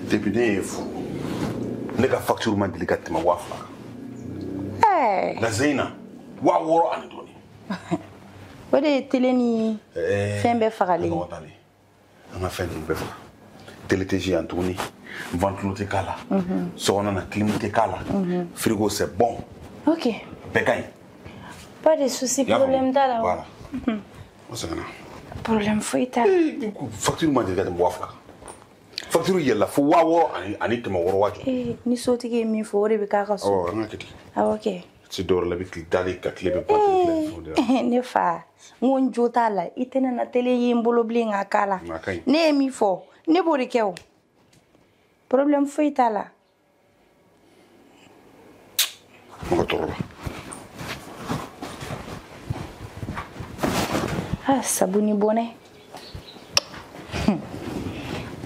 Depuis ne fou. Ne ka facture man deli ka tɛmɛ 2000 kan. La Zeyna 6000 ani dɔɔni. O de ye télé ni fɛn bɛɛ fagalen. An ka fɛn bɛɛ faga. Télé tɛ yan tuguni. Ventilo tɛ k'a la. Sokɔnɔ na clim tɛ k'a la. Frigo c'est bon. OK. Bɛɛ ka ɲi. Pas de souci, problème t'a la. Voilà. O sɛgɛnna. Problème foyi t'a la. Facture man deli ka tɛmɛ 2000 kan. Facture yɛlɛla fo 6000 ani tɛmɛ 6 waati. Ni sotigi ye min fɔ o de bɛ k'a ka so. An ka kɛ ten. Awɔ kɛ. Si dɔwɛrɛ la i bɛ tile dalen ka tile bɛ ban. Ne fa n ko n jo t'a la i tɛ na télé ye n bolo bilen k'a k'a la. Ne ye min fɔ ne b'o de kɛ o. Problème foyi t'a la. Mɔgɔ tɔɔrɔ la. Ah, sabu ni bɔnɛ.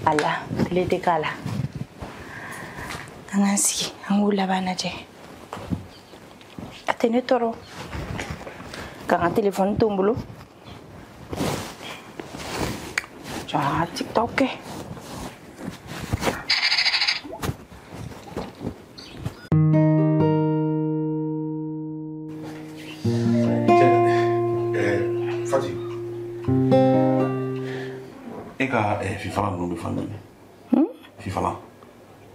Ala, télé tɛ k'a la. An k'an sigi an k'u laban lajɛ. A tɛ ne tɔɔrɔ. K'an ka téléphone to n bolo. Jɔn an ka TikTok kɛ. Fati. E ka fifalan ninnu bɛ fan jumɛn? Fifalan.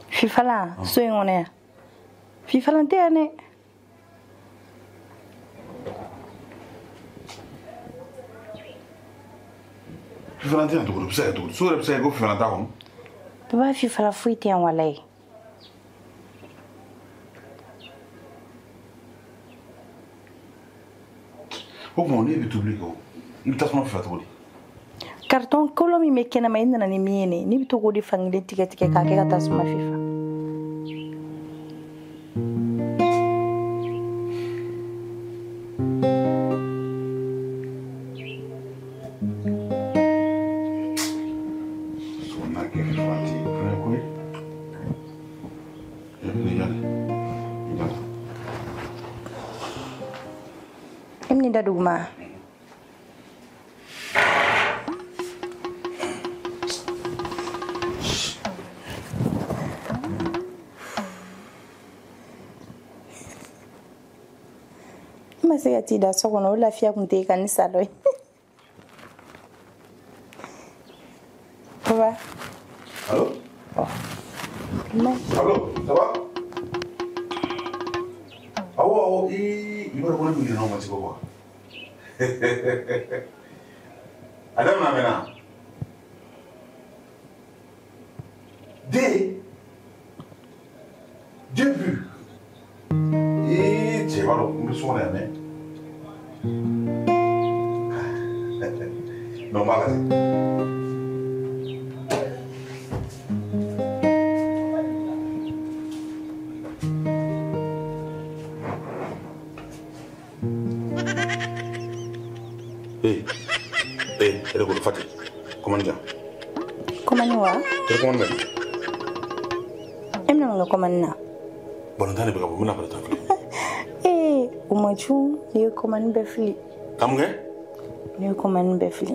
Fifalan so in kɔnɔ yan. Fifalan tɛ yan dɛ. Fifalan tɛ yan cogo di? O bɛ se ka kɛ cogo di? So yɛrɛ bɛ se ka kɛ ko fifalan t'a kɔnɔ? Papa fifalan foyi tɛ yan walayi. O tuma ne bɛ tobili kɛ o i bɛ tasuma fifa cogo di? Carton kolon min bɛ kɛnɛma i nana ni min ye ne bɛ to k'o de fankelen tigɛ tigɛ k'a kɛ ka tasuma fifa. Ini dah rumah. Masih ya tidak sokono lafiya kun te kan saloi. Papa. Allô? Non. Allô, ça va? Awo, il va reconnaître que non, c'est quoi? Adam na mena. Début. Et tu vas le soigner, mais. Non, pas Ele vou fazer. Comment dire? Comment nous va? Tu comment même? Emna nga comment na? Bon on t'a pas bon, on n'a pas le temps. O machu, ni comment be fili. Kam nga? Ni comment be fili.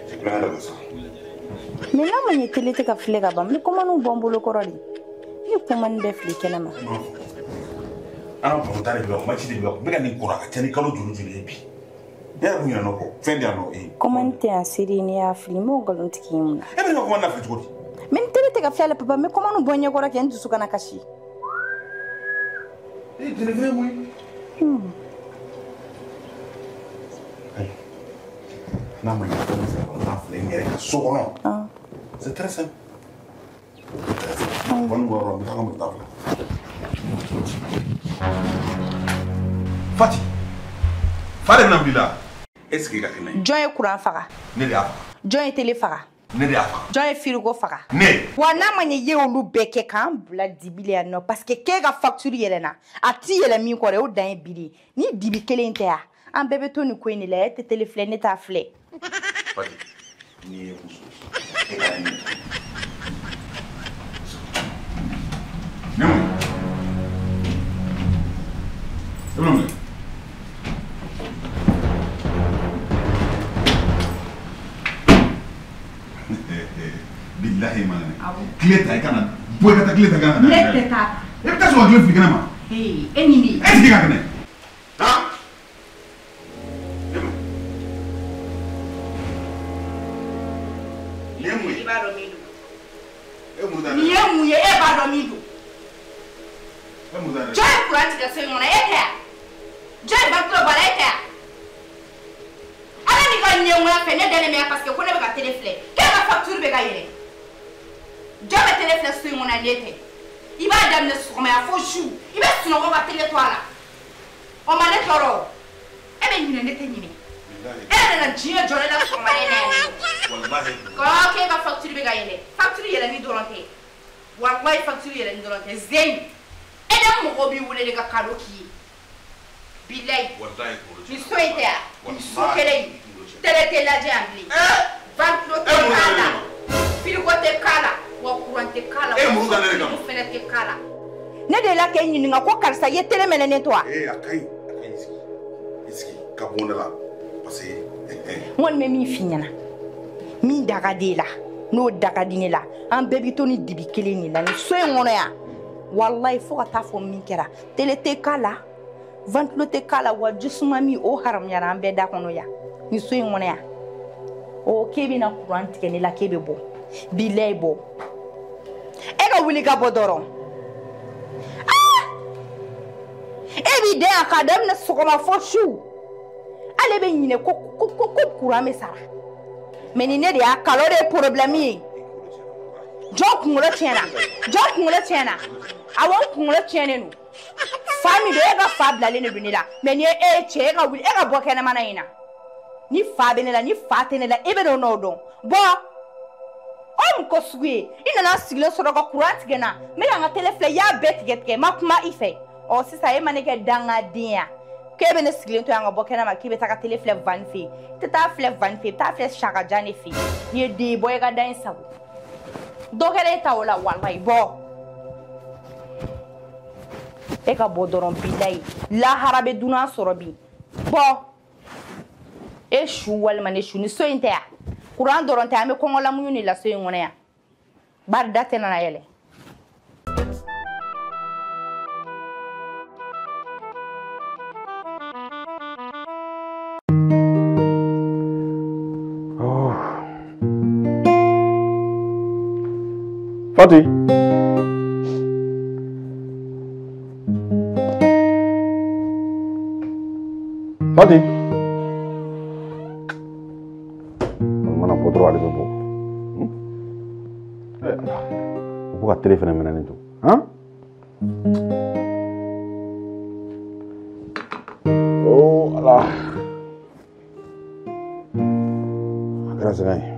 C'est plein de ça. Mais là man yetele te ka fili ka bam, ni comment nous bon bolo koroli. Ni comment be fili kenama. Ana bon t'a pas ma ci de ba, be ka ni kora ka tani kalo julu julu ebi. Ya bunya no ko, fendi ano Comment te en série ni a fili mo galon tikimuna. E be ko comment na fili jodi? Mais tele te ka fili papa, mais comment nous bonye kora ke ndu suka na kashi. Tu ne veux moi? Non, mais c'est très simple. Fati, Fale Nambila, est-ce qu'il y a quelqu'un? John est courant faga. John est télé faga. John est frigo faga. Wana manye ye olu beke kan bla dibili no parce que ke ga facture yelena ati yele mi ko re o dan bili ni dibi kelen te a an bebe to ni ko ni la te téléphone ne ta flé Fati ni muso e ka ni non billahi man Clé ta kana. Boy ka ta clé ta kana. Ne ta. E bɛ taa sɔrɔ clé fili kana ma. E ni ni. Est-ce que ka kɛnɛ? Han? Ni ye mun ye? I b'a dɔn min don. E mun da? Ni ye mun ye? E b'a dɔn min don. E mun da? Jɔn ye courant tigɛ so in kɔnɔ, e tɛ yan. Jɔn ye batterie bɔ a la, e tɛ yan. Ala ni ka ɲɛngoya fɛ ne dalen bɛ yan parce que ko ne bɛ ka télé filɛ. K'e ka facture bɛ ka yɛlɛ. Jɔn bɛ télé filɛ so in kɔnɔ ne tɛ. I b'a daminɛ sɔgɔma fo su. I bɛ sunɔgɔ ka télé to a la. O ma ne tɔɔrɔ o. E bɛ ɲinɛ ne tɛ ɲinɛ. E nana diɲɛ jɔ ne la sɔgɔma ne na yan. Wallahi. K'e ka facture bɛ ka yɛlɛ. Facture yɛlɛni dɔrɔn tɛ. Wallahi facture yɛlɛni dɔrɔn tɛ. Zeyn. E de mɔgɔ b'i wele de ka cadeau k'i ye. Bilayi. Ni so in tɛ yan. Ni so kelen in. Télé tɛ lajɛ yan bilen. Ventilo tɛ k'a la. Frigo tɛ k'a la. Wa courant tɛ k'a la. E muru da ne de kama. Fɛnɛ tɛ k'a la. Ne de la k'e ɲininka ko karisa ye télé mɛnɛnen to wa? A ka ɲi. I sigi ka bɔ ne la parce que n kɔni bɛ min f'i ɲɛna min da ka di e la n'o da ka di ne la an bɛɛ bɛ to ni dibi kelen de la ni so in kɔnɔ yan walayi fo ka taa fɔ min kɛra télé tɛ k'a la ventilo tɛ k'a la wa jisuma min o haramuyara an bɛɛ da kɔnɔ yan ni so in kɔnɔ yan o k'e bɛna courant tigɛ ne la k'e bɛ bɔ bilayi bɔ e ka wuli ka bɔ dɔrɔn e b'i den yan k'a daminɛ sɔgɔma fo su ale bɛ ɲinɛ ko courant bɛ sara mais ni ne de y'a kala o de ye problème ye jɔn kunkolo tiɲɛna awɔ n kunkolo tiɲɛnen don fa min don e ka fa bilalen de don ne la mais ni e ye cɛ e ka wuli e ka bɔ kɛnɛmana in na ni fa bɛ ne la ni fa tɛ ne la e bɛ n'o dɔn bɔ o mun ko sugu ye i nana sigilen sɔrɔ ka courant tigɛ n na n bɛ ka n ka télé filɛ i y'a bɛɛ tigɛ n ma kuma i fɛ ɔ sisan e ma ne kɛ dangaden ya k'e bɛ ne sigilen to yan ka bɔ kɛnɛma k'i bɛ taa ka télé filɛ Van fɛ yen i tɛ taa filɛ Van fɛ yen i bɛ taa filɛ Sakajan de fɛ yen n'i ye den ye bɔ i ka da in sago dɔ kɛra e ta o la walayi bɔ e ka bɔ dɔrɔn bilayi lahara bɛ dunan sɔrɔ bi bɔ e su walima ne su ni so in tɛ yan courant dɔrɔn tɛ an bɛ kɔngɔlamuɲu de la so in kɔnɔ yan bari da tɛ nana yɛlɛ. Fati. Fati. Mana potro ali bebo. Buka telepon mana itu? Hah? Oh, alah. Gracias, nih.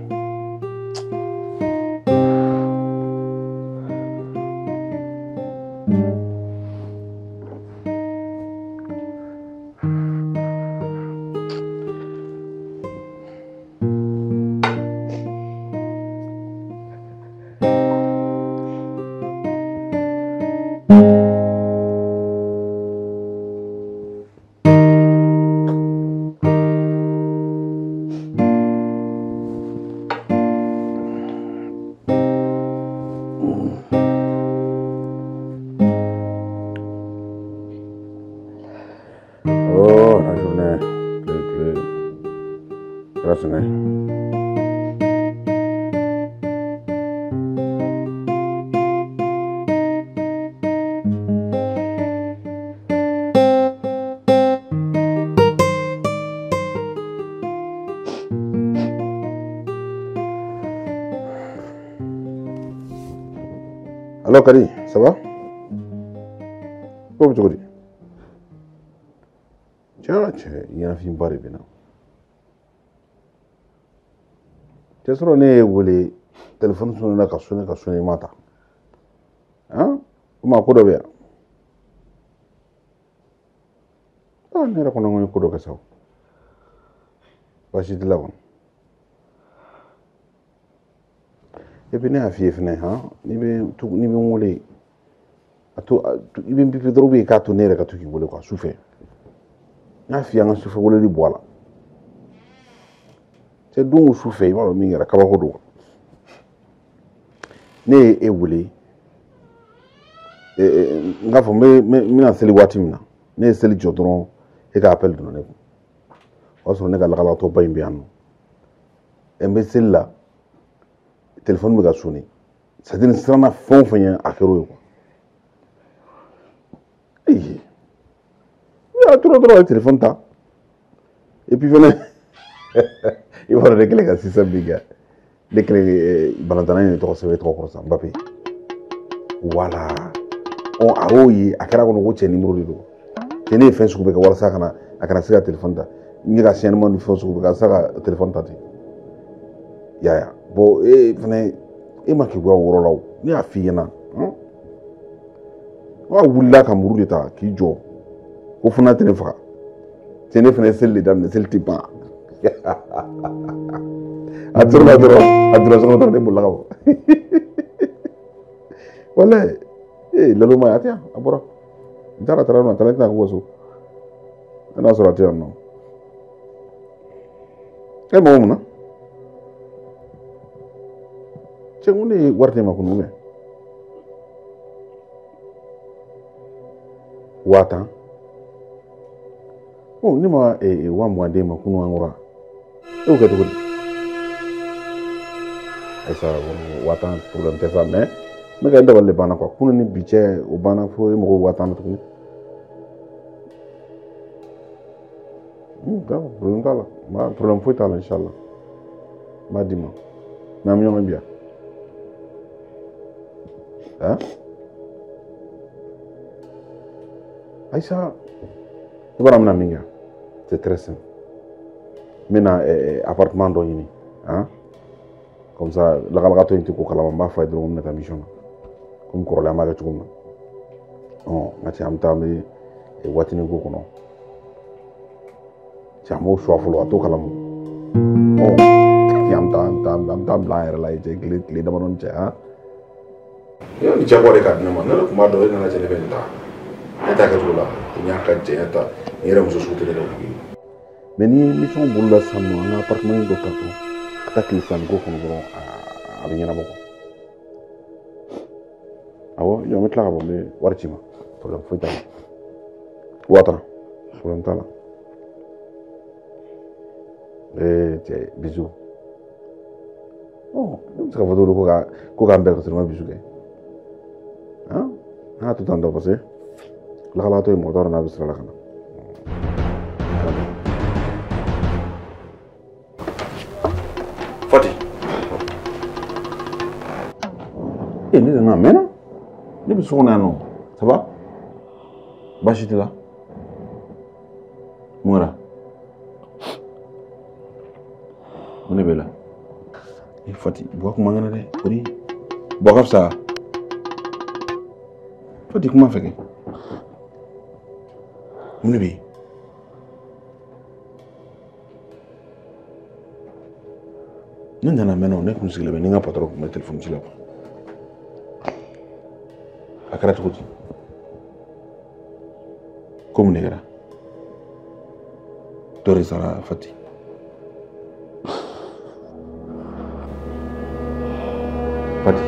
Allô Kari, ça va? Comment tu vas? Tiens, il y a un film barré bien. Tu sais, on est où les téléphones sont là, quand on est matin. Hein? Comment on bien? Ah, on est là, on est là, ça. Vas-y, de là. Et puis, ne a fait hein? Ni bien ibin pipi drobe ka to nere ka to ki bole kwa souffre na fi an souffre wole li boala te dungu souffre ba mi ngara ka ba ko do ne e wuli nga fo me seli wati mina ne seli jodron e ka appel donna ne o so ne ka la to bay mbiano e me sella téléphone me ga soni ça dit srana fon fanya akero ko ya trop le téléphone ta et puis venez il va régler la 600 biga dès que balantana ne to se trop comme ça Mbappé voilà on aroyi akara ko no cheni numéro do tene fen su be ka wala sakana akara sika téléphone ta ngi ga chaîne mon fo su be ka saka téléphone ta ya bo e fene e ma ki gwa woro law ni afiyena wa wulla ka muru ta ki jo ko funa tene fa tene fene sel dam ne sel tipa adro so do de bulla ko wala lalu ma atia abura dara tara no talenta ko so ana so atia no e mo na cengune warti ma kunu me wata oh ni ma wa mwande ma kunu angura e ko to esa wata problem tesa me ga nda walle bana ko kunu ni biche o bana fo mo wata na to ni da brundala ma problem fo tala inshallah ma dima na mi nyoma bia hein Aïcha ibaramna minga c'est très simple mina appartement do yini hein comme ça la galgato inti ko kala ma fa do na ta mission comme ko la ma ga tugum on ngati am tambe e watini go kono chamo shwafulu ato kala mo oh yam tam la era la je glit dama non ha yo ni jago de kadna man na kuma do na jele benta eta ka tula nya ka je eta era muso sute de meni mission bulla samno na appartement do tato kata kilifan go kono bro a binyana boko awo yo metla ka bombe warchima problem foi tan wata problem tala tiens bisous oh ça va do ko ga mbel ko sirma bisous kay ah tout temps passé la kala to motor na bisra la kana Fati ni na mena ni bisu na no ça va bashiti la mora on est belle il Fati bo ko mangana de ori bo ko sa Fati comment fait que on est bien non na mena on est comme si le beninga pas trop comme le téléphone ci la akara to ko comme negra Tori sara Fati Fati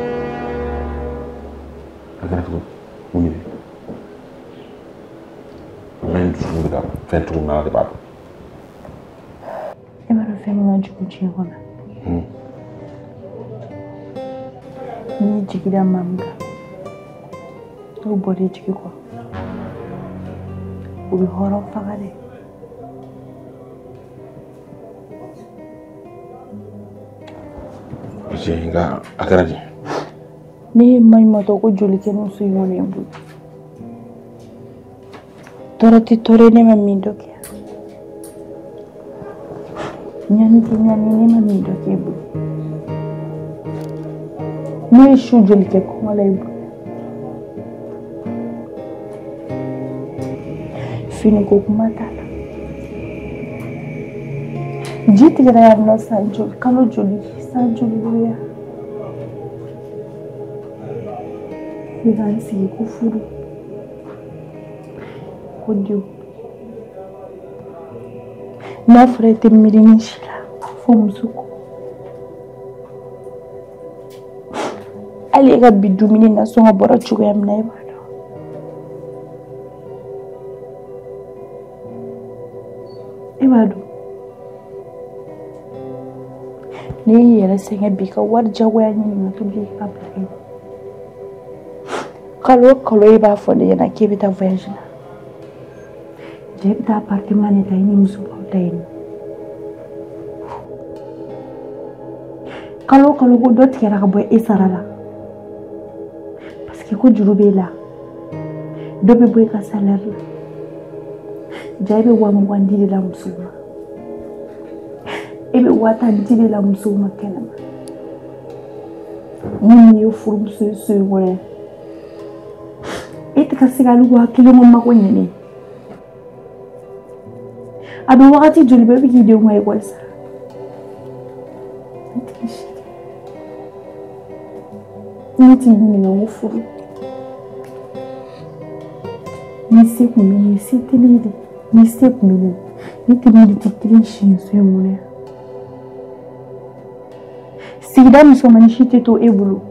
akara to on est bien men tu da fentu na de ba e ma rafema na jukuchi ngona ni jigida mamga o bori jigiko o bi horo fagade jenga akaraji ni mai mato ko joli ke no su yone bu torati tore ne mamindo ke nyani ne mamindo ke bu ni shu joli ke ko mala bu fini ko kumata jiti gara ya no sanjo kalo joli sanjo ya Ivansi kufuru Kudio na frete mirinishila fumusuko ali ga bi dumuni na so nga bora cogoya min na i b'a dɔn i b'a dɔn n'i y'i yɛrɛ sɛgɛn bi ka wari jagoya ɲini ka tobili ka bila i kalo o kalo i b'a fɔ ne ɲɛna k'i bɛ taa voyage la ja i bɛ taa appartement de ta i ni muso b'aw ta yen kalo o kalo ko dɔ tigɛra ka bɔ e sara la parce que ko juru b'e la dɔ bɛ bɔ i ka salaire la ja i bɛ 20 di de la muso ma i bɛ 10 di de la muso ma kɛnɛma minnu ye furumuso ye so in kɔnɔ e tɛ ka se ka hali 1 ko mago ɲini a bɛ wagati joli bɛɛ bɛ k'i denw ka ekɔli sara ne t'i ɲininka n ko furu ni se tun bɛ ne se tɛ ne de ni se tun bɛ ne ne tɛ ne de tɛ kelen si muso in kɔnɔ yan sigida musomanin si tɛ to e bolo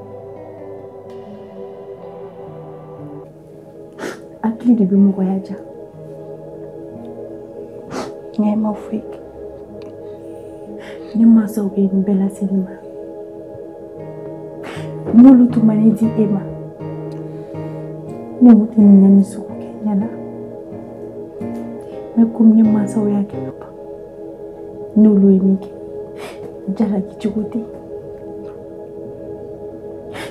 hakili de bɛ mɔgɔya ja nka i ma foyi kɛ ne mansaw bɛ nin bɛɛ lase ne ma n'olu tun ma ne di e ma ne tun tɛ nin ɲani sogo kɛ ɲɛna mais komi ne mansaw y'a kɛ ka ban n'olu ye min kɛ jalaki cogo tɛ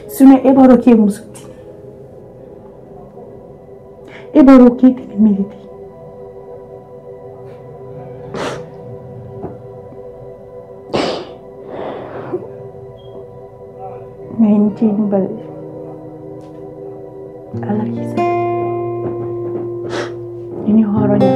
sinon e b'a dɔn k'e muso tɛ e b'a dɔn k'e tɛ ne mérite mais n tɛ nin bali ala k'i sara i ni hɔrɔnya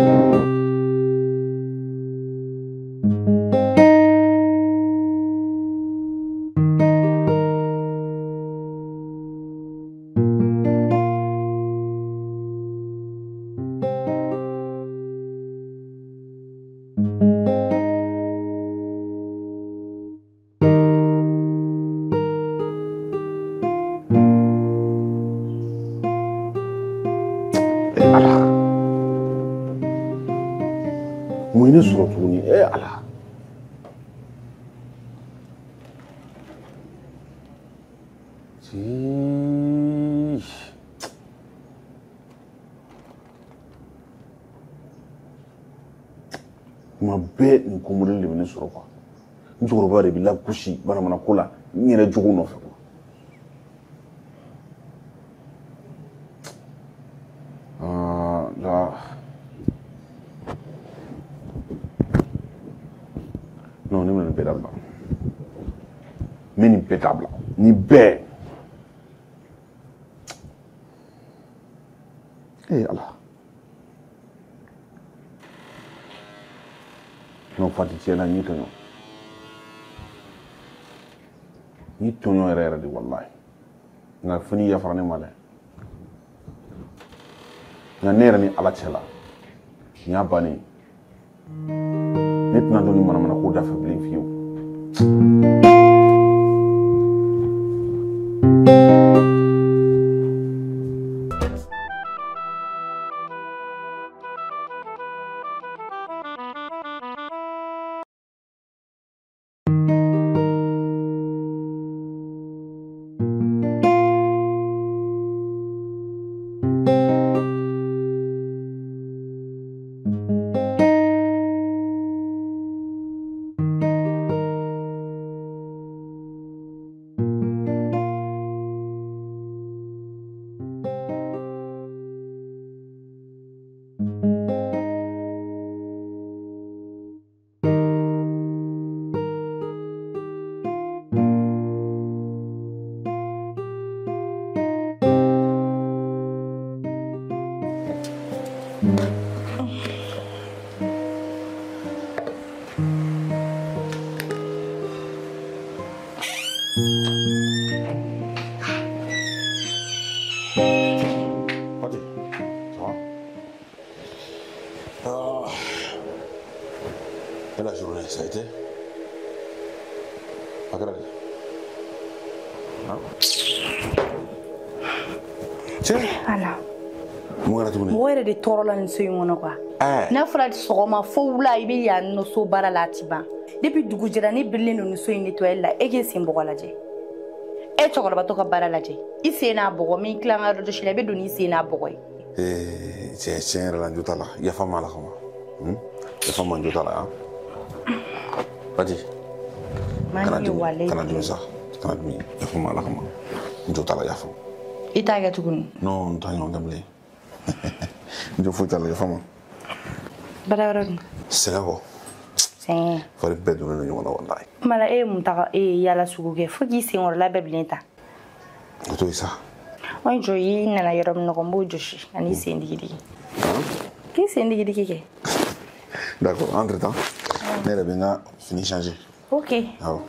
mun ye ne sɔrɔ tuguni ala tuma bɛɛ nin ko modèle de bɛ ne sɔrɔ quoi n cɛkɔrɔba de bɛ lagosi banamana ko la n yɛrɛ jogo nɔfɛ quoi non ne bɛna nin bɛɛ dabila n bɛ nin bɛɛ dabila nin bɛɛ ala non Fati tiɲɛna n y'i tɔɲɔ n y'i tɔɲɔ yɛrɛ yɛrɛ de walahi nka fo n'i yafara ne ma dɛ nka ne yɛrɛ ni ala cɛ la nin y'a bannen ne tɛna dɔn ni manamana ko da fɛ bilen fiyewu Et la journée, ça a été? Pas grave. Hein? Ala. Mora tuguni. Mo yɛrɛ de tɔɔrɔ la nin so in kɔnɔ quoi. N'a fɔra sɔgɔma fo wula i bɛ yan nɔ so baara la a ti ban. Depuis dugu jɛra ne birilen don nin so in nettoyer la e k'i sen bɔgɔ lajɛ. E cɛkɔrɔbatɔ ka baara lajɛ. I sen n'a bɔgɔ min tilan ka yɔrɔ jɔsi la i bɛ don n'i sen n'a bɔgɔ ye. Tiɲɛ yɛrɛ la n jo t'a la yafa ma la kama. Yafa ma n jo t'a la yan. Bati. Kana dimi sa. Kana dimi yafa ma la kama. N jo t'a la yafa. I t'a kɛ tuguni. Non n t'a ɲɔgɔn kɛ bilen. N jo foyi t'a la yafa ma. Baara wɛrɛ dun. Sɛgɛ kɔ. Sɛgɛn. Fari bɛɛ donnen don ɲɔgɔn na walayi. Kuma la e ye mun ta e ye yaala sugu kɛ fo k'i sen kɔrɔla bɛɛ bilen ta. O to yen sa. O jɔ i nana yɔrɔ min nɔgɔ n b'o jɔsi ani sen digidigi. K'i sen digidigi kɛ. D'accord, entre temps ne yɛrɛ bɛ n ka fini changer. Ok. Awɔ.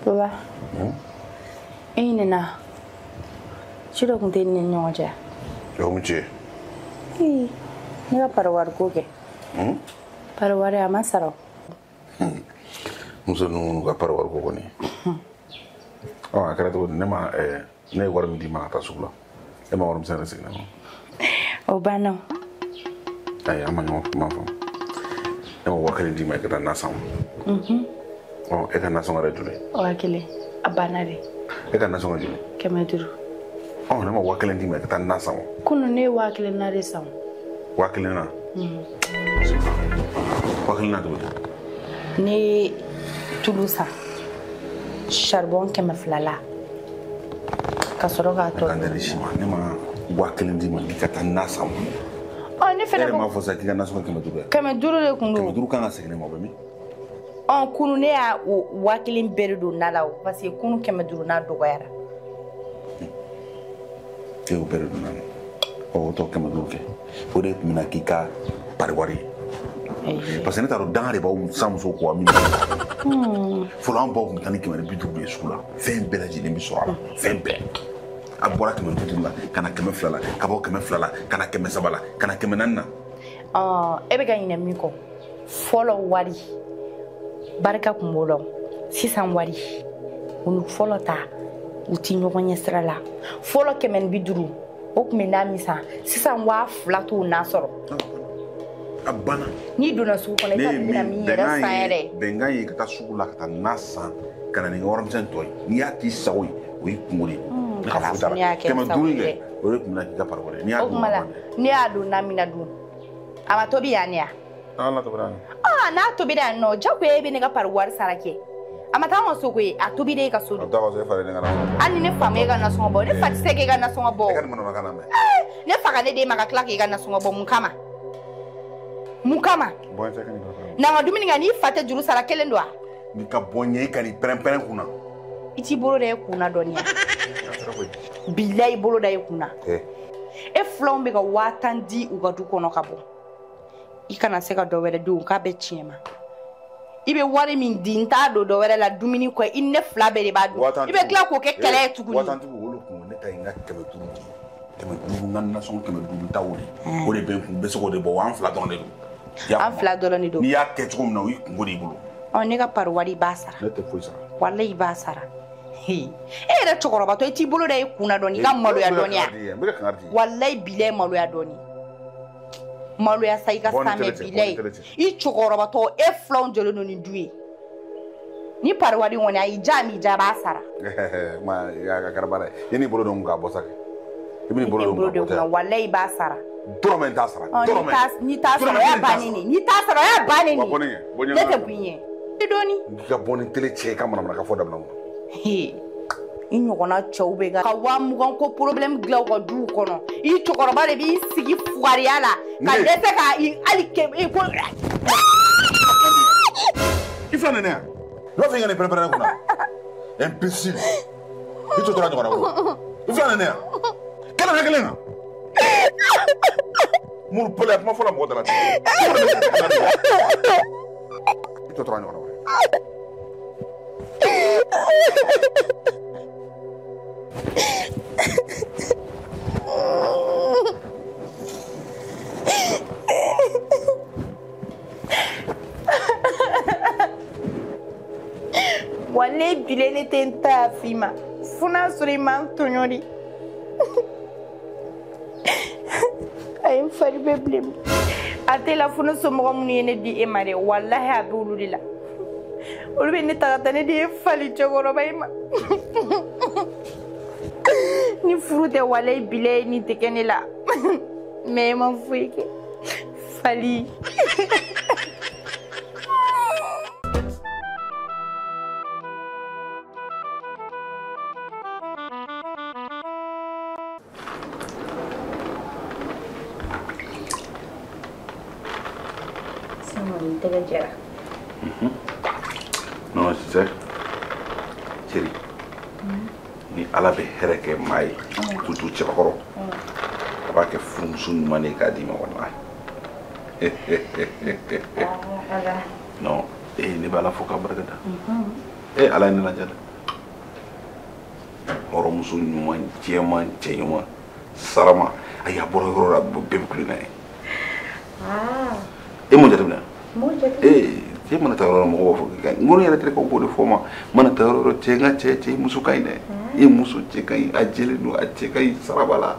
Baba. E nana. Ci dɔ kun tɛ ni ɲɔgɔn cɛ. Jɔn cɛ. Ne ka pariwari ko kɛ. Pariwari a ma sara. Muso ninnu ka pariwari ko kɔni. A kɛra cogo di ne ye wari min d'i ma ka taa sugu la e ma wari misɛn yɛrɛ segin ne ma. O banna. Ayi an ma ɲɔgɔn kuma fɔ. Ne ma wari kelen d'i ma e ka taa nasɔn. E ka nasɔn yɛrɛ joli. Wa kelen a banna de. E ka nasɔn joli. 500. Ne ma wari kelen d'i ma e ka taa nasɔn. Kunu ne ye 1000 na de san. 1000 na. 1000 na cogo di. Ne ye tulu san. Charbon 200 la. Ka sɔrɔ k'a tɔ. Ne ma 1000 d'i ma i ka taa nasɔn. Ne fɛnɛ ko. E ma fɔ sa k'i ka nasɔn 500. 500 de kun don. 500 kan ka segin ne ma o bɛ min. Kunu ne y'a 1000 bɛɛ de don na la o parce que kunu 500 n'a dɔgɔyara. E y'o bɛɛ de don na la. O tɔ 500 kɛ o de tun bɛna k'i ka pariwari ye. Parce que ne t'a dɔn danga de b'aw san muso kɔ min bɛ fɔlɔ an baw tun bɛ taa ni 250 ye sugu la fɛn bɛɛ lajɛlen bɛ sɔrɔ a la fɛn bɛɛ a bɔra 250 la ka na 200 la ka bɔ 200 la ka na 300 la ka na 400 na. E bɛ ka ɲinɛ min kɔ fɔlɔ wari barika kun b'o la sisan wari u ni fɔlɔ ta u ti ɲɔgɔn ɲɛ sira la fɔlɔ 150 o tun bɛ n'a min san sisan 2000 t'o n'a sɔrɔ. A banna. N'i donna sugu kɔnɔ i ka bɛna min yɛrɛ san yɛrɛ. Bɛnkan ye ka taa sugu la ka taa na san ka na ni wɔrimisɛn tɔ ye n'i y'a k'i sago ye o y'i kungo de ye. Ne ka foyi t'a la 500 kɛ o de tun bɛna k'i ka pariwari ye n'i y'a dun. O tuma la ne y'a don na min na dun a ma tobi yan ne ya. Ala tobira yan. N'a tobira yan nɔ jagoya e bɛ ne ka pariwari sara kɛ a ma taa an ka so koyi a tobira e ka so dun. A t'a ka so e fa de ne ka nasɔngɔ bɔ. Hali ni ne fa ma e ka nasɔngɔ bɔ ne fa tɛ se k'e ka nasɔngɔ bɔ. E ka nin manamana mɛn. Ne fa ka ne d'e ma ka tila k'e ka nasɔngɔ bɔ mun kama. Mun kama. Bɔn e tɛ ka nin bara. N'an ka dumuni kɛ n'i fa tɛ juru sara kelen don wa. N'i ka bɔ ɲɛ i ka nin pɛrɛn-pɛrɛn kunna. I t'i bolo da e kunna dɔɔni ya. Bilahi i bolo da e kunna. E filanw bɛ ka 1000 di u ka du kɔnɔ ka bɔ. I kana se ka dɔ wɛrɛ di u k'a bɛ tiɲɛ ma. I bɛ wari min di n t'a don dɔ wɛrɛ la dumuni kɔ i ne fila bɛɛ de b'a dun. I bɛ tila k'o kɛ kɛlɛ ye tuguni. 1000 wolo kun ne ta ye n ka 500 di. 500 n ka nasɔngɔ 500 t'aw de. O de bɛ n kun bɛ se k'o de bɔ wa an fila dɔrɔn de don. An fila dɔrɔn de don. N'i y'a kɛ cogo min na o y'i kungo de y'i bolo. Ne ka pariwari i b'a sara. Ne tɛ foyi sara. Walahi i b'a sara. E yɛrɛ cɛkɔrɔbatɔ i t'i bolo da i kunna dɔɔni i ka maloya dɔɔni ya. Walahi bilahi maloya dɔɔni. Maloya sa i ka sa mɛ bilahi i cɛkɔrɔbatɔ e filanw jɔlen don ni du ye. Ni pariwari kɔni a y'i ja min ja b'a sara. Ma a kɛra baara ye. I n'i bolo don k'a bɔ sa kɛ. I bɛ n'i bolo don k'a bɔ sa. Walahi i b'a sara. Dɔrɔmɛ n t'a sara. N'i t'a sara o y'a bannen de. N'i t'a sara o y'a bannen de. Ne tɛ bɔ i ɲɛ. I dɔɔni. K'i ka bɔ ni télé cɛ i ka manamana fɔ dabila. I ɲɔgɔnna cɛw bɛ ka 20,000 ko problème dilan u ka duw kɔnɔ. I cɛkɔrɔba de b'i sigi fugariya la ka dɛsɛ ka hali ko i filɛ nin yan n'a fɔ i ka nin pɛrɛn-pɛrɛn kunna imbécile i to tora ɲɔgɔn na ko i filɛ nin yan kɛlɛ na kelen na muru pɛlɛ kuma fɔla mɔgɔ dala i to tora ɲɔgɔn na Wale bile ne tenta fima funa suri man tonyori ay fari be blem atela funa so mo mun yene di e mare wallahi abulu dila olu be ne tagata ne di fali jogoro bayma ni frude wale bile ni tekene la me man fuike fali non c'est chéri ni ala be here ke mai tutu cɛbakɔrɔ a b'a kɛ furumuso ɲuman de k'a d'i ma wallahi non ne b'a la fo ka barika da ala ye ne lajɛ dɛ hɔrɔnmuso ɲuman jɛman cɛ ɲuman sarama a y'a bɔra yɔrɔ la bɛɛ bɛ kulen n'a ye m'o jateminɛ cɛ mana taa yɔrɔ la mɔgɔ b'a fɔ k'i ka ɲi n ko ne yɛrɛ terikɛ b'o de fɔ ma mana taa yɔrɔ la cɛ n ka cɛ muso ka ɲi dɛ e muso cɛ ka ɲi a jɛlen don a cɛ ka ɲi saraba la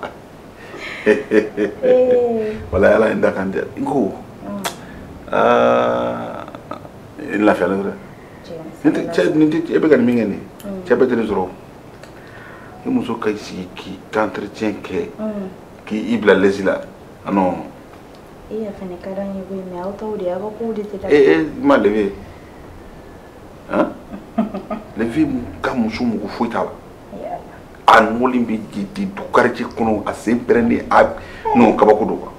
wala ala ye n da kan tɛ n ko n lafiyalen dɛ nin tɛ e bɛ ka nin min kɛ nin cɛ bɛɛ tɛ nin sɔrɔ e muso ka sigi k'i ka entretien kɛ k'i bila lɛsi la non iya fene kadang ibu ini auto dia apa ku di tidak ma levé hein levé ka muso mugu foyi t'a la a nɔgɔlen bɛ di du quartier kɔnɔ a sen pɛrɛnnen a non kabako don quoi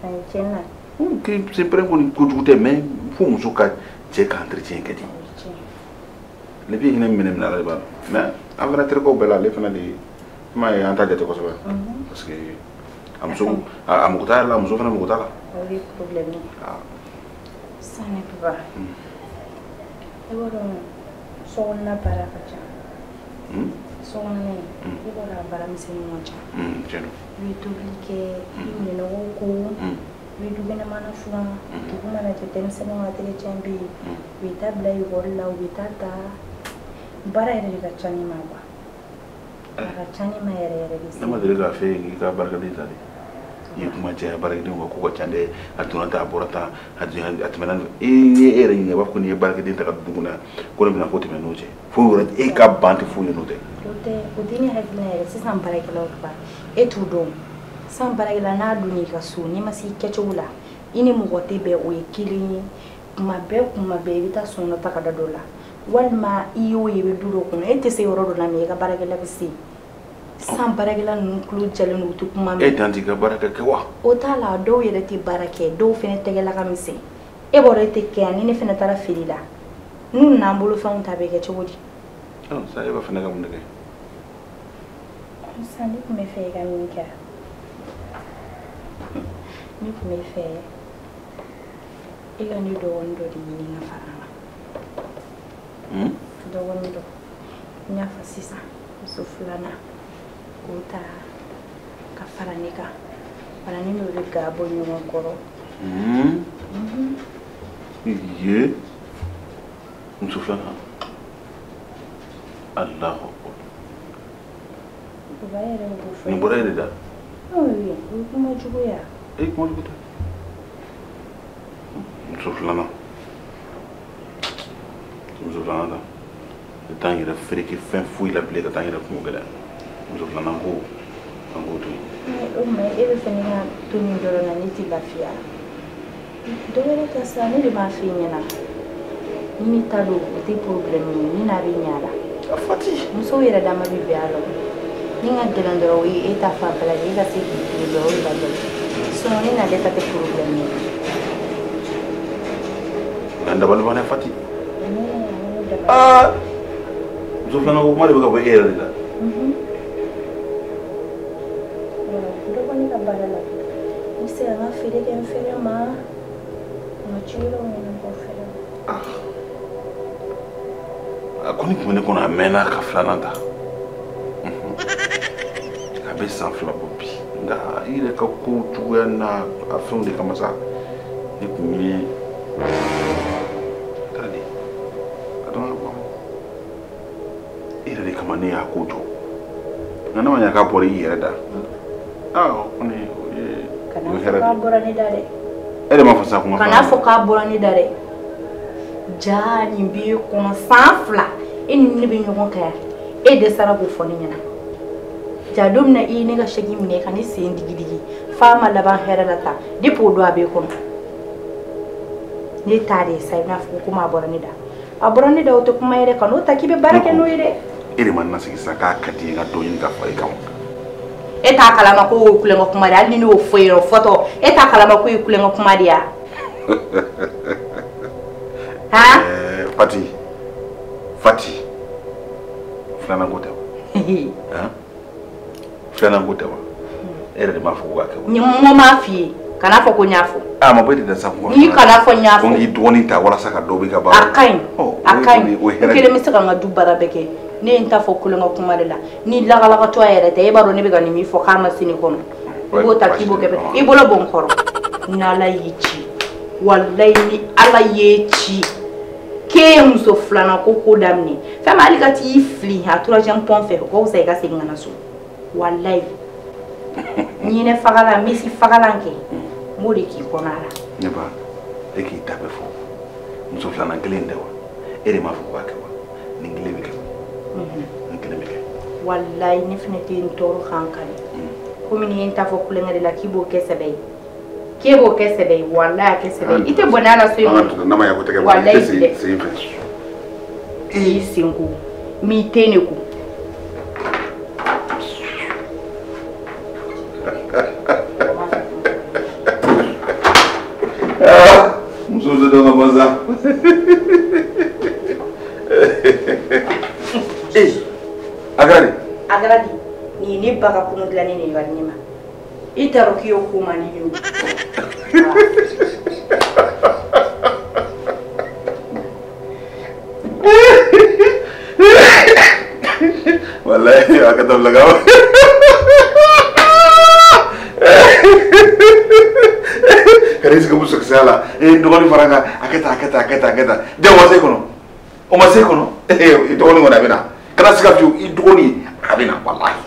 sen pɛrɛn kɔni kojugu tɛ mais fo muso ka cɛ ka entretien kɛ di levé hinɛ minɛ ala de b'a la mais an fana terikɛw bɛɛ la ale fana de ma ye an ta jate kosɛbɛ parce que a muso a mugu t'a la muso fana mugu t'a la oui problème ça n'est pas et voilà son na para kacha son ne et voilà bara mi sen mocha jeno oui to like ni no ko oui du bena mana fuma to kuma na te ten sen ma tele chambi oui ta blay wala oui ta bara ere kacha ni ma ba kacha ni ma ere na ma dele ga fe ni ka barka de tadi ye kuma cɛ barakaden ko ka ca dɛ a donna ta a bɔra ta a tɛmɛna e yɛrɛ ɲininka b'a fɔ ko n'i ye barakaden ta ka dugu na ko ne bɛna ko tɛmɛ n'o cɛ fo yɔrɔ e ka ban tɛ foyi ye n'o tɛ. o tɛ ne hakilina yɛrɛ sisan baarakɛlaw ka e t'u dɔn sisan baarakɛla n'a donn'i ka so n'i ma se i kɛcogo la i ni mɔgɔ tɛ bɛn o ye kelen ye kuma bɛɛ i bɛ taa sɔn dɔ ta ka da dɔ la walima i y'o ye i bɛ du dɔ kɔnɔ e tɛ se yɔrɔ dɔ la mɛ i ka baarakɛla bɛ se. San barakɛla ninnu tulo jalen don u tɛ kuma mɛn. E dan t'i ka baara kɛ wa? O t'a la dɔw yɛrɛ tɛ baara kɛ dɔw fɛnɛ tɛgɛla ka misɛn e b'a dɔn e tɛ kɛ yan ni ne fɛnɛ taara feere la n'u nana an bolo fɛnw ta bɛ kɛ cogo di? Sa e b'a fɛnɛ ka mun de kɛ? Sisan ne tun bɛ fɛ e ka min kɛ ne tun bɛ fɛ e ka ne dɔgɔnin dɔ de ɲini ka fara n kan. Dɔgɔnin dɔ n y'a fɔ sisan muso filanan. K'o ta ka fara ne kan fara ni n'o bɛ ga bɔ ɲɔgɔn kɔrɔ. Ye muso filanan Alahu Akbar yɛrɛ b'o fɔ nin bɔra e de da? Oui o ye kuma juguya. E kuma jugu tɛ muso filanan ta ne t'an yɛrɛ fereke fɛn foyi la bilen ka taa n yɛrɛ kungo gɛlɛya muso filanan ko an k'o to yen. O mais e bɛ fɛ ne ka to nin dɔrɔn na ne tɛ lafiya dɔ wɛrɛ tɛ sa ne de m'a f'i ɲɛna ni ne ta don o tɛ problème ye ni n'a bɛ ɲɛ a la. A fati. Musow yɛrɛ dama bɛ bɛn a la ni n ka gɛlɛn dɔrɔn o ye e ta fanfɛla ye e ka se k'i tile dɔrɔn o de ka gɛlɛn Sononi na leta te problème. Nanda bali bana Fati. Ah. Zofana ko mari baka boy era dila. Do bani ka barala. Mise ama fere ke mfere ma. Machiro mwana ko fere. Akoni kumene kona mena ka flananda. Abe sanfla bobi. Nga ile ka ko tuya na afunde kama sa. Ni kumye. Tadi. Adona ko. Ile kama ne akojo. Nana manya ka bori yere da. Oni kana ka bora ni dare. Ele mafasa kuma. Kana fo ka bora ni dare. Jani bi kono sanfla. Inni bi nyugo kaya. E de sara ko foni nyana. Jadum na I ne ga shagi mine kan sen digidigi fama laban heralata dipo do abe kono ni tare sai na fu kuma borani da aborani da to kuma ire kanu takibe barake no ire man na sigi saka kati ga do yin ga fa ikam eta kalama ko kulengo kuma da ni no foiro foto eta kalama ko kulengo kuma dia ha Fati flana gota ha flana gota wa era de mafu wa ka ni mo mafi kana fo ko nyafo ma bodi da safu ni kana fo nyafo ngi doni ta wala saka do bi ka ba akain kele mi saka ngadu barabeke ni nta fo kulengo kuma de la ni lagala ka to ayere te baro ne be ga ni mi fo kama sini kono bo ta kibo kebe ibolo bon koro na la yichi wallahi ni ala yechi ke muso flana ko ko damni fama ali kati fli ha 3e pont fe ko sai ga singa na so wallahi ni ne fagala misi fagalanke modi ki konara ne ba e ki tabe fo muso flana glende wa ere ma fo wake wa ni glebe ke ngilebe ke wallahi ni fnete ntoro khankali ko min yenta fo kulenga de la kibo kesebe kebo kesebe wallahi kesebe ite bonala so yimo na ma ya kuteke wallahi c'est vrai singu mi teneku muso de dona baza agradi ni ne baka kuno dilani ne yarnima ita rokiyo kuma ni yo wallahi akata lagawa Karis kamu suksala ndogoni faranga aketa de wase kono o mase kono ndogoni ngona bina kana sika fiu ndogoni abina wallahi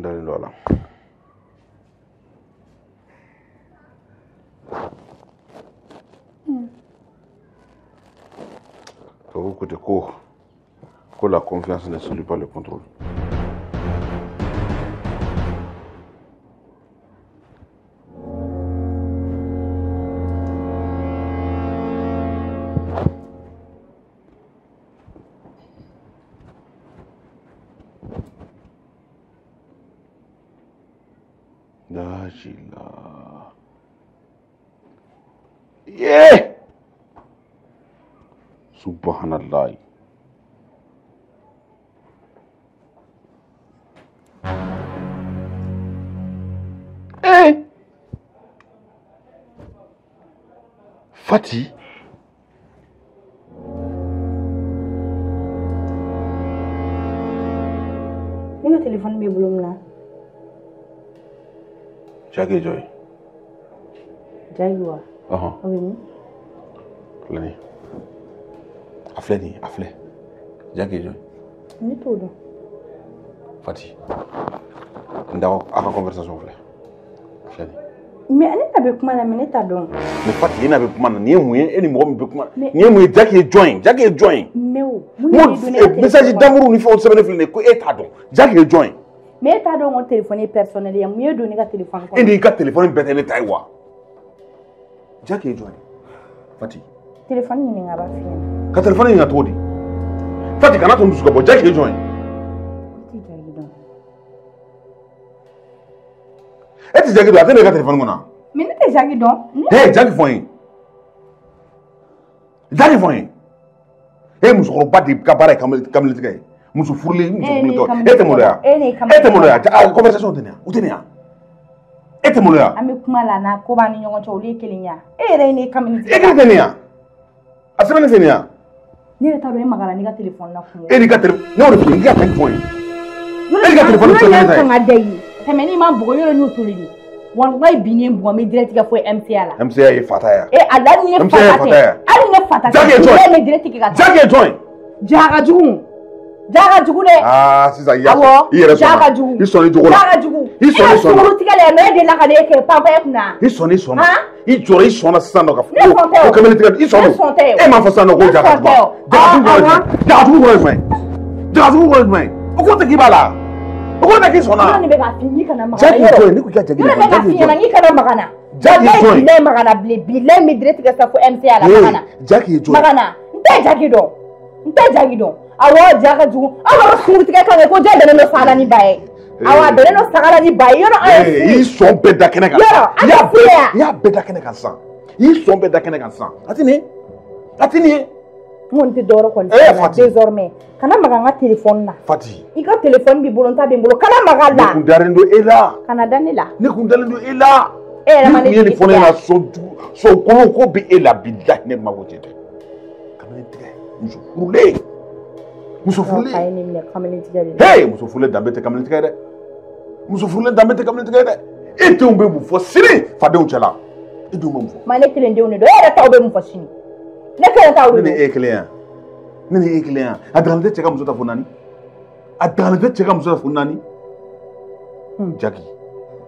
dari lola côté court que la confiance ne salue pas le contrôle. Dajila. Yeah. Subhanallah. Hey. Fati. Ni téléphone be bulum na. Chage Joy. Jaïwa. Oui. Flani. Aflani, afle. Jackie Joy. Ni todo. Fati. Ndao aka conversation flé. Flani. Mais elle n'avait pas la minute à don. Mais Fati, il n'avait pas ni moyen, et ni moi, ni moi, Jackie join. Mais où? Message d'amour, il faut se mettre flé, et t'as don. Jackie join. Mais t'as donc un téléphone personnel, il y a mieux donner un téléphone. Et il y a un téléphone bête taïwa. Jackie join. Fati. Téléphone il n'y a pas fini. Quand téléphone il y a trop dit. Fati kana ton dusuka bo Jackie join. Et tu Jackie do attends le téléphone ngona. Mais n'était Jackie donc. Hey Jackie foin. Jackie foin. Eh musoko ba di kabara kamel tigay. Musu furle to. Ete moloya. Conversation tenia. Utenia. Ete moloya. Ami kuma la na ko ba ni nyongo cho le kelenya. Re ne kamini. E ka tenia. Asema tenia. Ni ta be magala ni ka telephone na kumo. E ni ka telephone. No re fi ga telephone. E ka telephone to na ta ngadai. Temeni ma bugo yoro ni utulidi. Wallahi bini mbugo me direct ka fo MCA la. MCA e fataya. E ala ni fataya. Ali ni fataya. Jage me direct ka. Jage join. Jaga jugu. Jaga jugu de. Ah, c'est ça. Jaga jugu. Il sonne jugu. Jaga jugu. Il sonne. Suru tikale me de la ka de ke papa ekuna. Il sonne. Il jore il sonne sando ka. O kamele tikale il sonne. E ma fa sando ko jaga jugu. Jaga jugu ko mai. Jaga jugu ko mai. O ko te kibala. O ko te ki sona. Ni be ga fini kana ma. Jage join ni ko jaga jugu. Jage join ni kana magana. Jage join. Ne magana bile me direct ka fo MCA la magana. Jage join. Magana. Nte jagi do. Awa jaga jugu. Awa surti ka ko jende no sala ni bae. Awa bere no sala ni bae. Yo no ay. Ils sont bêtes dakene ka. Ya bêtes dakene ka san. Ils sont bêtes dakene ka san. Atini. Mon te doro kon. Désormais. Kana maganga téléphone na. Fati. Iko téléphone bi bolonta be bolo. Kana magala. Ne kundarendo ela. Kana danela. Ne kundarendo ela. La mane ni fone na so ko bi ela billahi ne ma wotete. Kamene tige. Muso furle. Hey, muso furle dambe te kamene tige de. E te umbe mu fo siri fa de unchela. E de umbe mu fo. Mane kile nde unido. E ta ube mu fo sini. Ne kele ta ube. Ne e client. Adalde cheka muso ta fonani. Jackie.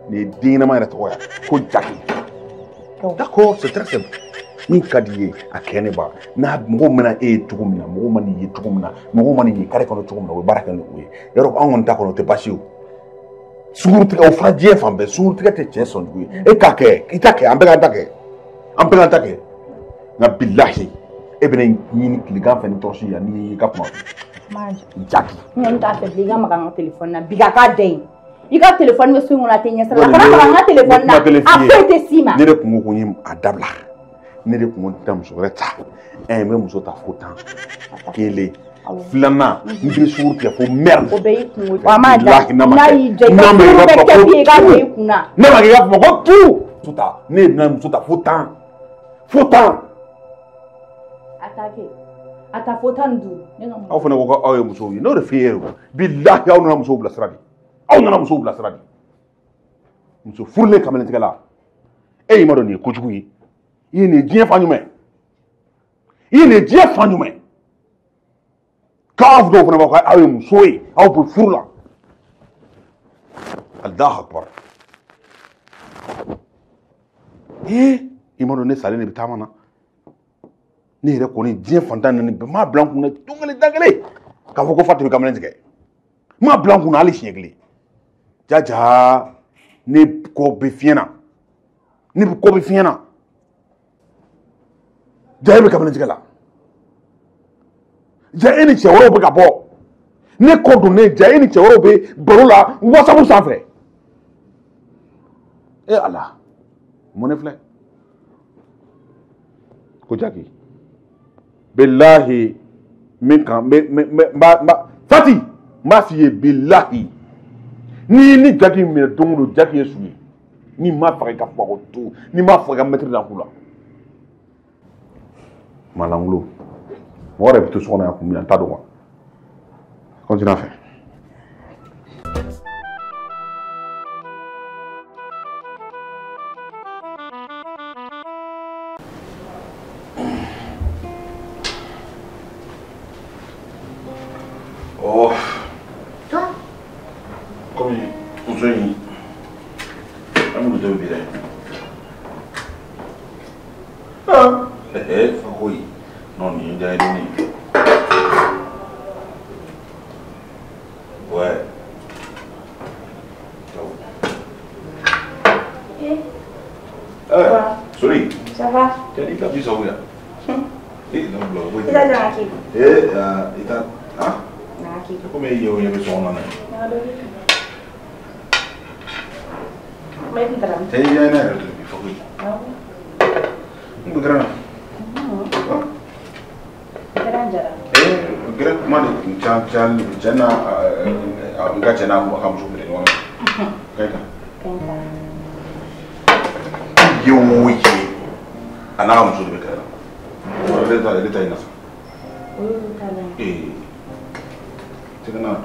Ne dina ma era to ya. Ko Jackie. D'accord, c'est très simple. Min kadiye a kene ba na mo mena e tugumina mo mani ye tugumina mo mani ye kare kono tugumina o baraka no we yoro an on ta kono te pasio suru tika o fradie fambe suru tika te chen son we e ka ke itake ambega take na billahi e bene ni kligan fa ni toshi ya ni ka kuma Jackie ni ta te liga maganga telephone na biga ka dei ika telephone me sungu na tenya sala kana maganga telephone na afete sima ni de kungo kunyi adabla ne de kun ta muso wɛrɛ ta me muso ta fo tan kelen filanan n bɛ sugu tigɛ fo mɛri o bɛ i kun wa ma da n'a y'i ja i ka furu bɛ kɛ k'i ye k'a bɛ i kun na ne ma kɛ i ka fɔ ko tu ta ne ye muso ta fo tan a ta fo tan ni duuru aw fana ko aw ye musow ye n'o de f'e ye o bilahi aw nana musow bilasira de muso furulen kamalentigɛ la e y'i ma dɔn nin ye kojugu ye. Il n'est dieu fan humain. Quand vous devez avoir un souhait, un peu fou là. Allah Akbar. Il m'a donné ça, il n'est pas mal. Il est reconnu dieu fantan, il n'est pas blanc, il est tout le temps. Quand vous faites comme un ma blanc, on a les chiens. Jaja, n'est pas béfiena. Jaye be kamene tigala jaye ni cheworo be gabo ne coordonner jaye ni cheworo be borola WhatsApp sanfɛ e ala mon filɛ ko Jackie billahi min kan Fati ma fiye billahi ni Jackie me dongo Jackie ye suye ni ma faga ka fɔ ko tout ni ma faga mettre dans la Malanglo. Moi, je vais tout ce qu'on a combien de temps. Continue à faire. comme on se dit, on nous donne bien. Ah, oui. Non, il y a une. Ouais. Sorry. Ça va? Tu as dit que tu as dit ça. Eh, non, il a déjà qui? Eh, il a. Ah? Qui? Comment il y a son nom? Mais il drame. C'est bien, il faut oui. Ah oui. Grand. Grand. Grand, comment Jana, Gachana, Hamshu, you wiki. And now I'm sure to be there. Let us. Eh. Take another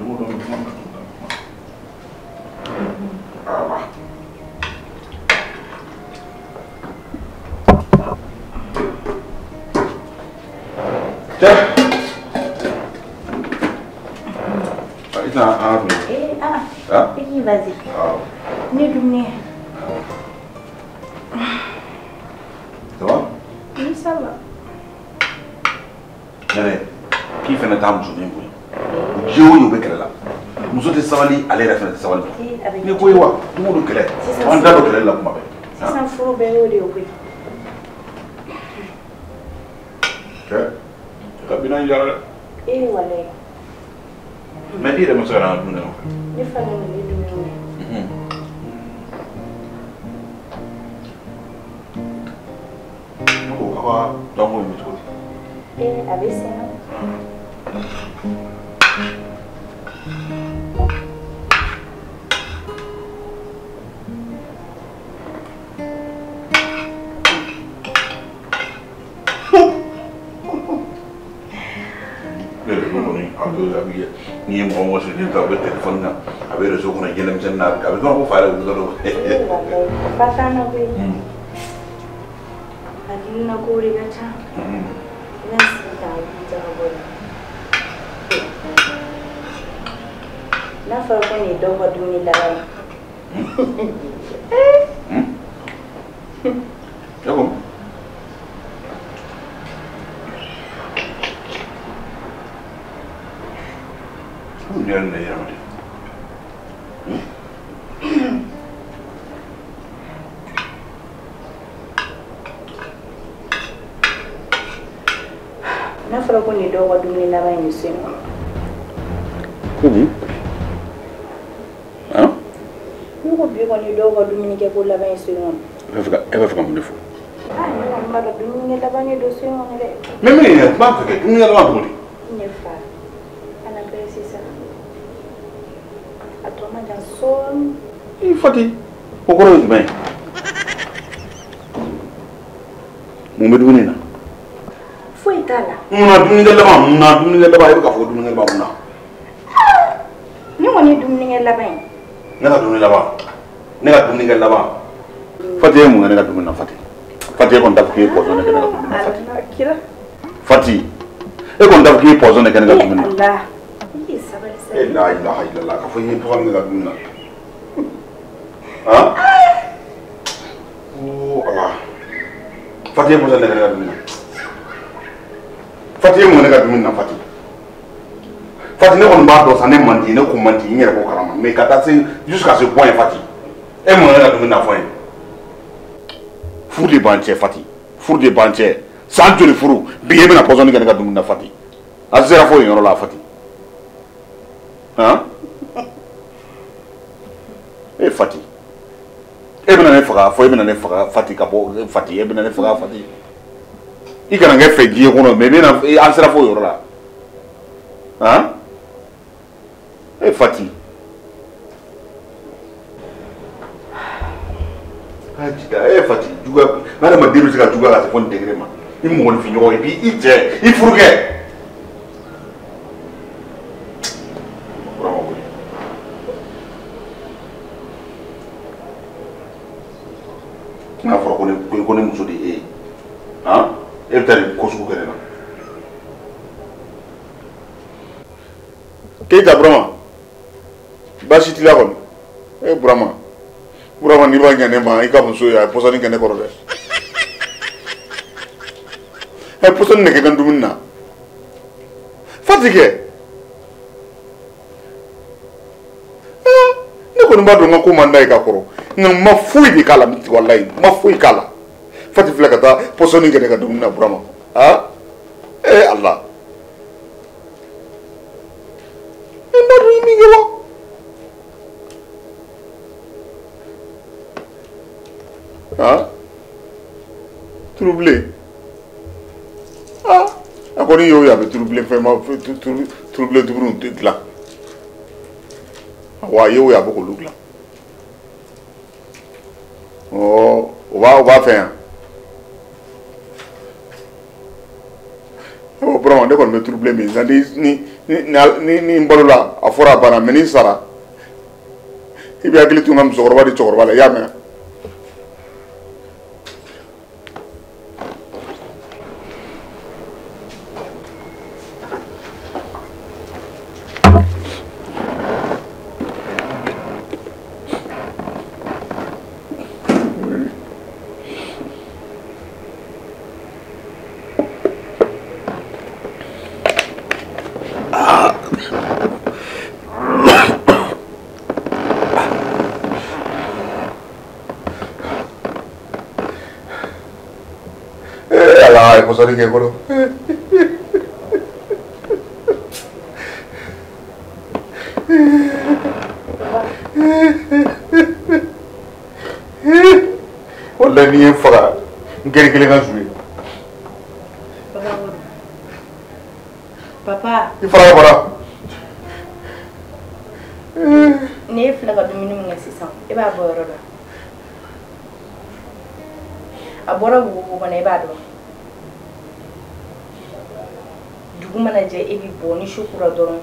it's not hard. Vas-y. Ça va? Oui, ça va. Qui fait notre âme journée? Dieu, il veut qu'elle est là. Nous sommes des savali, allez la faire des savali. Mais quoi, tout le monde est là. On a d'autres là pour ma belle. C'est un fou, ben oui. Bien, il y a. Eh, voilà. Mais il est mon soeur, nous n'avons Il fallait me dans mon métro. Et avec ça. Ni mo mo se ni ta be telephone na abe rezo ko na yelem sen na abe ko fa la do Patana be. Adina ko ri gata. Nasi ta ta bola. Na fa ko ni do wadu ni la. Yako Bien ne yamati. Na fara ko ni do wadu ni la ba ni sino. Comment? Hein? Nous ko bi ko ni do wadu ni ke ko la ba ni sino. Elle va faire comme il faut. Ah, non, ma do ni la ba ni do sino ni le. Mais pas que tu ne l'as pas dit. Ni fa. Ana pesi ça. Atoma dans son. Il faut dire. Pourquoi tu mets? Mon médecin là. Foi tala. On a dû là-bas, il faut faut dû là-bas. Ni woni dum ni la bain. Nga dû là-bas. Nga dû là-bas. Fati mon nga dû na Fati. Fati kon daf ki pozo ne kana dû na Fati. Fati. E kon daf ki pozo ne kana dû na. Allah. Yi sabal sai. La ilaha illallah. Ka fa yi to nga dû na. Ha? Oh Allah. Fati pozo ne kana dû na. Fati mon nga dû na Fati. Fati ne on ba do sa ne mandi ne ko mandi ni ko karama mais kata c'est jusqu'à ce point Fati. E mon nga dû na point. Four de banche Fati. Four de banche. Sans de furu. Biye na pozo ne kana dû na Fati. Azera fo yoro la Fati. Hein? Eh Fati. E bena ne faga fo e bena ne faga Fati ka bo Fati e bena ne faga Fati. I kana nge fe die ko no me bena azera fo yoro la. Hein? Eh Fati. Eh Fati, juga na ma debi ka juga la se fon degré ma. I mo ni fi nyo e bi i je, i furuge. Na fora ko ne muso de e. Hein? E tari ko su kere na. Keita Brahma. Basi ti la kon. Burama n'i b'a ɲɛ ne ma i ka muso ye a ye pɔsɔni kɛ ne kɔrɔ dɛ. A ye pɔsɔni nɛgɛ ka dumuni na. Fati kɛ. Ne kɔni b'a dɔn n ka ko man d'a ye ka kɔrɔ nka n ma foyi de k'a la walayi n ma foyi k'a la. Fati filɛ ka taa pɔsɔni kɛ ne ka dumuni na Burama. Ala. E ma dɔn i min kɛ wa? Troublé. A kɔni y'o ye a bɛ troublé fɛn ma troublé dumuni dilan. Wa a y'o ye a bɛ k'olu dilan. O b'a fɛ yan. Burama ne kɔni bɛ troublé min nka ni n balola a fɔra a banna mais n'i sara i bɛ hakili to n ka musokɔrɔba ni cɛkɔrɔba la i y'a mɛn. Ay, pues ahora qué bueno. Wala ni en faga ngere kele kan suye. Papa. I faga bara. Ne fila ka dumuni mun sisan e b'a bɔ yɔrɔ dɔn. A bɔra bugu kɔnɔ e b'a dɔn. Dugu mana jɛ e bi bɔ ni su kura dɔrɔn.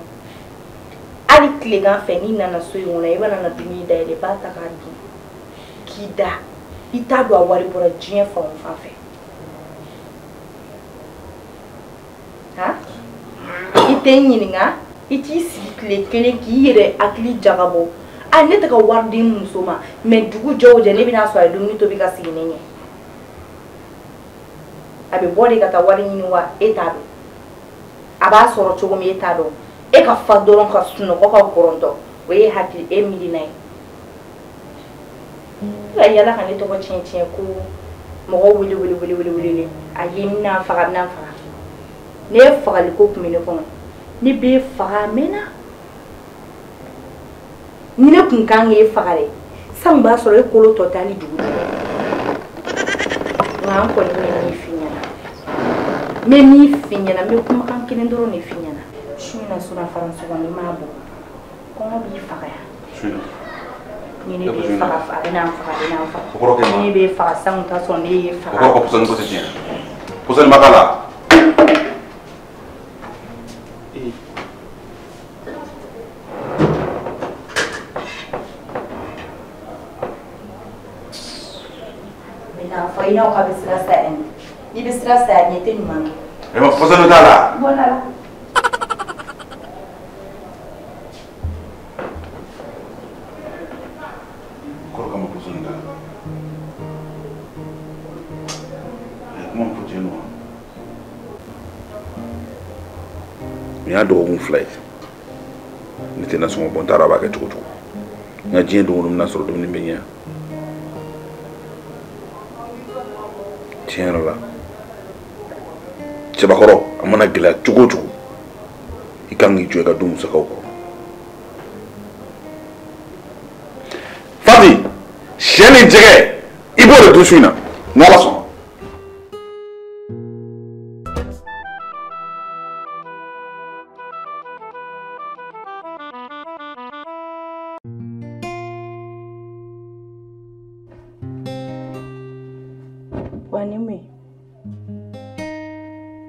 Hali tilegan fɛ n'i nana so in kɔnɔ e bɛ na dumuni dayɛlɛ i b'a ta k'a dun k'i da i t'a dɔn a wari bɔra diɲɛ fan o fan fɛ. I tɛ n ɲininka i t'i sigi tile kelen k'i yɛrɛ hakili jagabɔ ne tɛ ka wari di n muso ma mais dugu jɛ o jɛ ne bɛna sɔrɔ a ye dumuni tobi ka sigi ne ɲɛ. A bɛ bɔ de ka taa wari ɲini wa e t'a dɔn a b'a sɔrɔ cogo min e t'a dɔn e ka fa dɔrɔn ka sunɔgɔ ka kɔrɔntɔ o ye hakili e miirina ye. E ka yala ka ne tɔgɔ tiɲɛ tiɲɛ ko mɔgɔw wele a ye n bɛna faga ne ye fagali ko tun bɛ ne kɔnɔ ne b'e faga a mɛnna ni ne tun kan k'e faga dɛ san b'a sɔrɔ e kolo tɔ tɛ hali dugu nka an kɔni bɛ min f'i ɲɛna n bɛ min f'i ɲɛna n bɛ kumakan kelen dɔrɔn de f'i ɲɛna su in na suna faransi kɔnɔ i m'a bɔ kɔngɔ b'i faga yan ni ne b'e faga a bɛ n'an faga ni ne b'e faga san t'a sɔrɔ ne y'e faga. O kɔrɔ ko pɔsɔni ko tɛ tiɲɛ pɔsɔni ma k'a la. I know how to stress ni bɛ sira saya ɲɛ tɛ ɲuman na. E ma pɔsɔni t'a la. Bɔnna la. Kɔrɔ kama pɔsɔni t'a la. Kuma fɔ cɛ nɔ. Nin y'a dɔgɔkun 2 ye ne tɛna sɔn ka bɔ n taara a b'a kɛ cogo cogo n ka diɲɛ don o don n bɛna sɔrɔ dumuni bɛ ɲɛ. Tiɲɛ yɛrɛ la cɛbakɔrɔ a mana gɛlɛya cogo o cogo i kan k'i jɔ i ka du musakaw kɔrɔ. Fati sɛ ni jɛgɛ i b'o de dun su in na n'Ala sɔnna.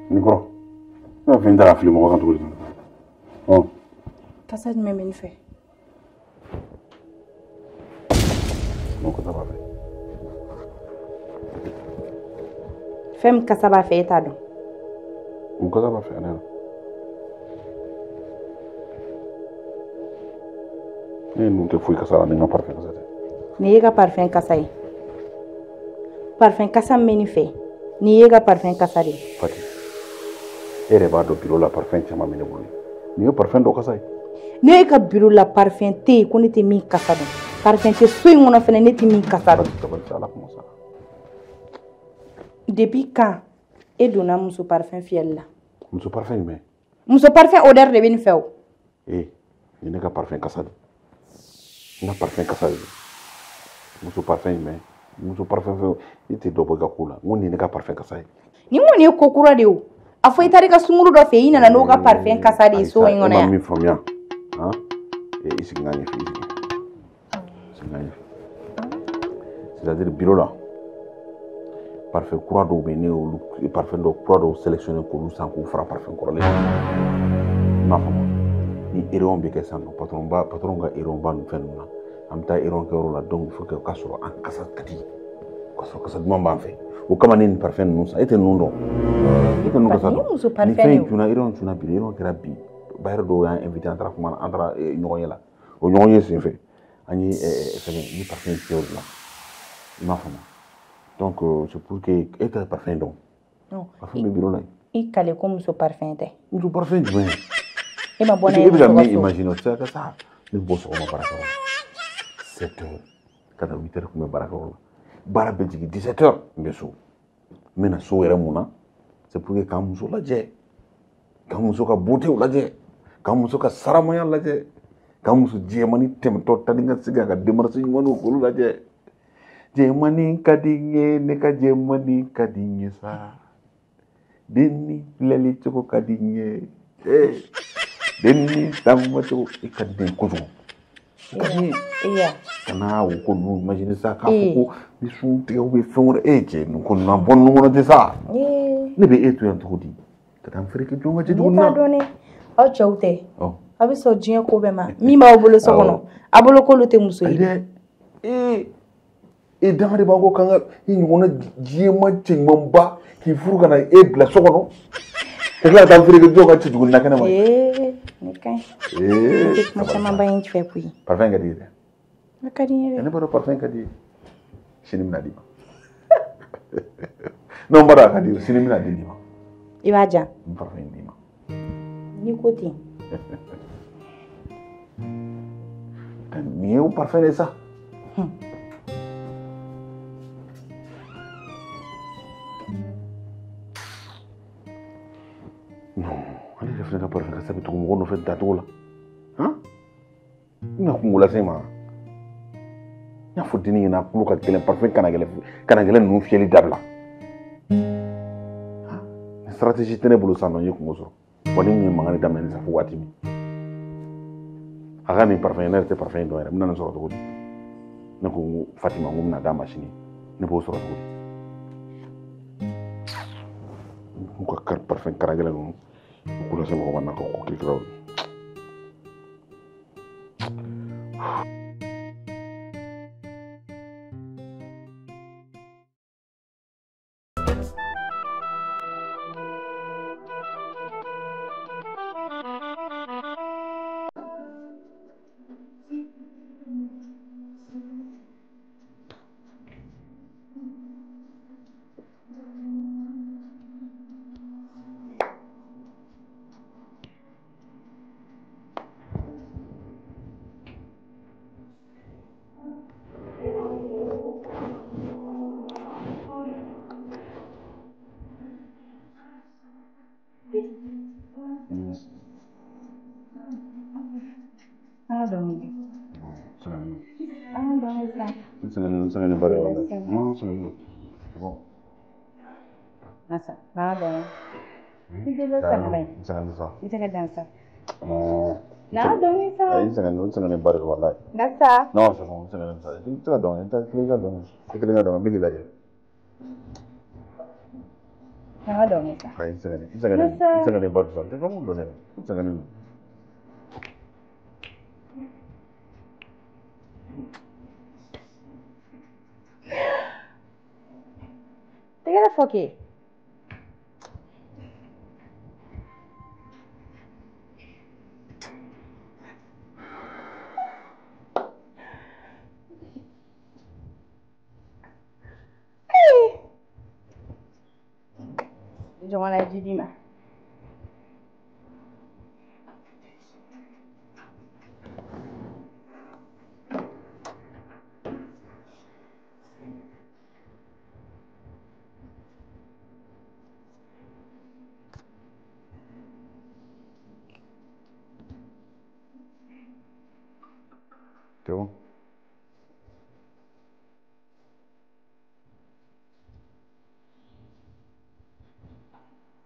Nikɔrɔ ne b'a fɛ n taara fili mɔgɔ kan cogo di. Kasa jumɛn bɛ ne fɛ? Mun kasa b'a fɛ? Fɛn min kasa b'a fɛ e t'a dɔn. Mun kasa b'a fɛ ne la? Nous te fouille que ça, n'est pas parfait. Ni ka parfum kasa ye. Parfum kasa meni fait. Ni ka parfum kasa de. Fati. Ere ba do bureau la parfum chama meni boli. Ni parfum do kasa ye. Ni ka bureau la parfum te ko ne te min kasa do. Parfum te so ngona fene ne te min kasa do. Depuis quand e donna muso parfum fiel la? Muso parfum mais. Muso parfum odeur de ben feo. Ni ne ka parfum kasa do. Na parfum kasa do. Muso parfum mais. Muso parfum feo. Ite do boga kula. Ngoni ne ka parfum kasa ye. Ni ngoni ko kura de o. Afo itari ka sunguru do fe ina na no ka parfum kasa de so ngona ya. Mi from ya. Hein? Et ici ngani fi. C'est-à-dire bureau là. Parfait croix do bene ou parfait do croix do sélectionner ko lu san ko fara parfait ko le. Ma fama. Ni eron be ke san patron ga eron ba nu fen na. Am ta eron ke ro la donc faut que ka soro an kasa kati. Ko soro kasa dum ba fe. O kama ni parfait nu sa ete nu do. Ete nu kasa. Ni fe tuna eron tuna bi eron kera bi. Bayro do ya invité entra kuma entra ñoy la. O ñoy c'est fait. Ani ni parfait fior là. Ma fama. Donc, c'est pour que est parfum donc. Non. Parfum de bureau là. Il calé comme ce parfum te. Muso parfum du bien. Et ma bonne imagine ça que ça. Le boss on va baraka. 7h. Kada 8h comme baraka. Bara bejigi 17h mbeso. Mena so yere muna. C'est pour que quand muso la je. Quand muso ka beauté la je. Quand muso ka saramaya la je. Quand muso je mani tem to taninga siga ka demarche ngonu ko la je. Jemani kadinye neka jemani kadinye sa deni leli choko kadinye deni tamma choko ikadin kuzu kadinye kana wo ko nu imagine ça ka ko bisu te o be fon ke nu ko na bon nu no de ça ne be etu en todi kadam freke jonga je duna doni o chawte abi so jiyan ko be ma mi ma obolo so kono abolo ko lote muso yi et dans les banques quand il y a diamant mamba qui fout quand il est la seconde c'est là dans le jour quand tu joues na kana machin mamba in fait puis parfum ka dire na kadire ne pas parfum ka dire sinim na dima non bara ka dire sinim na dima ibaja parfum dima ni côté kan mieux parfum est ça Fina ka parfum ka sabe to mo no fe datola na kungula sema na fudini na kuluka kele parfum kana gele no fieli dabla stratégie tene bulu sano yi kungoso woni mi mangani damene sa fuwati mi aga ni parfum na te parfum do era mna soro to na ko Fatima ngum na da machine ne bo soro to ko kar parfum kana gele no Kula sama kawan nak kok klik raut. Sangat lebar ya. Bon. Nasa, nada. Hindi ba sa kamay? Hindi ka dansa. Nada, isa. Sangat lebar ya wallahi. Nasa? No, sangat dansa. Itu ka dong, itu ka dong, mili lagi. Nada dong isa. Sangat lebar ya. Itu kamu dong. Sangat lebar. Tegala foki. Jamana jidi ma. C'est bon?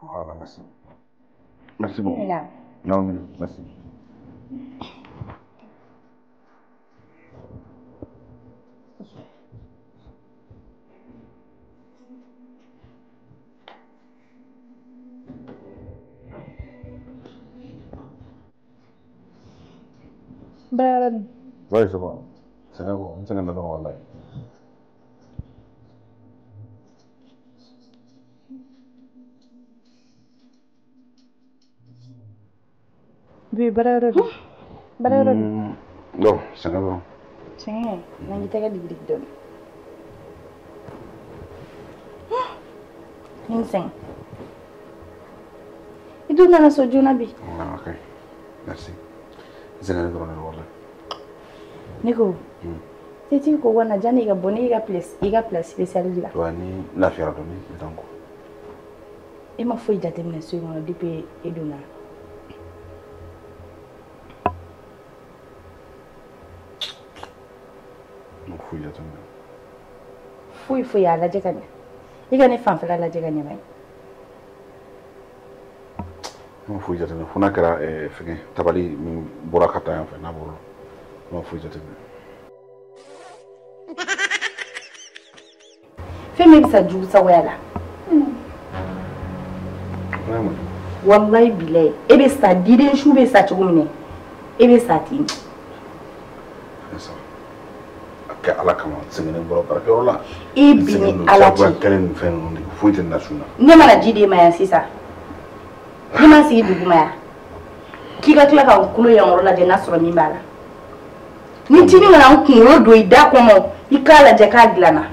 Voilà, merci. Merci beaucoup. Non, merci. Bayaran. Oui, c'est bon. C'est bon. C'est bon. Wallahi. Bi bayaran. Bayaran. Non, c'est bon. C'est nangi tega digri don. Inseng. Itu nana soju nabi. Ah, ok. Merci. C'est un grand rôle. Niko. Teti ko wana jani ga boni ga place spécial dila. Wani la fiara doni donc. E ma foi jate mena so ngona depuis eduna. Non fui jate. Fui ala jekanya. Iga ne fan fela la jekanya mai. Non fui jate. Funa kara fege tabali min bora kata yan fe na bolo. Non fui jate. Femi bisa ju sa wala. Vraiment. Wallahi bilay. Ebe sa diden shu be sa chugumne. Ebe sa tin. Ça. Ka ala kama sengene bolo barake rola. Ibini ala ti. Kelen fen ndi fuite national. Ne mana jide ma ya sisa. Ni ma si duguma ya. Kika kila ka kulo ya ngorola je nasoro mi bala. Ni tini ngana nkulo do ida komo ikala je ka glana.